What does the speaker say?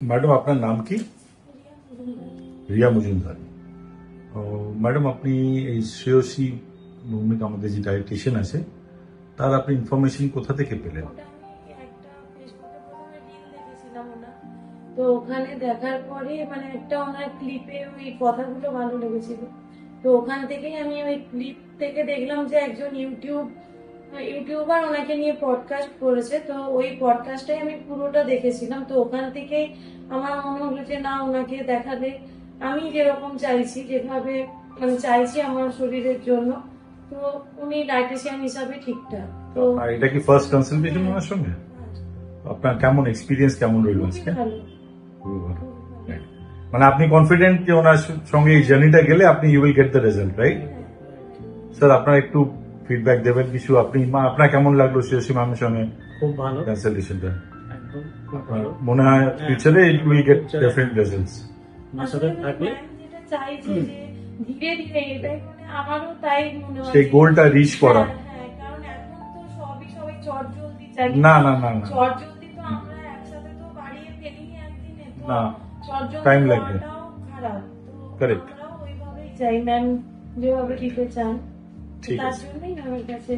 Madam आपका नाम की রিয়া মজুমদার। ম্যাডাম আপনি এই শ্রেয়সী ভৌমিক আমাদের যে ডায়েটিশিয়ান আছে তার আপনি ইনফরমেশন কোথা থেকে পেলেন? তো ওখানে দেখার পরে মানে একটা ওনার ক্লিপে ওই কথাগুলো ভালো লেগেছিল, তো ওখান থেকেই আমি ওই ক্লিপ থেকে দেখলাম যে একজন ইউটিউবার ওনাকে নিয়ে পডকাস্ট করেছে। তো ওই পডকাস্টটাই আমি পুরোটা দেখেছিলাম। তো ওখান থেকেই আমার মনে হলো যে না, ওনাকে দেখালে আমি যেরকম চাইছি, যেভাবে মানে চাইছি আমার শরীরের জন্য, তো উনি ডায়েটিশিয়ান হিসাবে ঠিকঠাক। তো আর এটা কি ফার্স্ট কনসালটেশন ওনার সঙ্গে? আপনার কেমন এক্সপিরিয়েন্স কেমন রইল আজকে? ভালো। মানে আপনি কনফিডেন্ট যে ওনার সঙ্গে এই জার্নিটা গেলে আপনি you will get the result, right? Sir আপনার একটু ফিডব্যাক দেবেন কিছু, আপনি আপনার কেমন লাগলো শ্রেয়সী ম্যামের সঙ্গে খুব ভালো কনসালটেশনটা? একদম খুব ভালো মনে হয় ফিউচারে it will get different results. আমার সাথে থাকলে যেটা চাইছি যে ধীরে ধীরে, এটাই মানে আমারও তাই মনে হয় সেই গোলটা রিচ করা। হ্যাঁ, কারণ এখন তো সবাই চটজলদি চাই। না চটজলদি তো আমরা একসাথে তো বাড়িয়ে ফেলিনি একদিনে, তো না, চটজলদি টাইম লাগবে। হওয়াটাও খারাপ। তো Correct. আমরাও ওইভাবেই চাই, ম্যাম যেভাবে দিতে চান, ঠিক তার আছে। জন্যই ম্যামের কাছে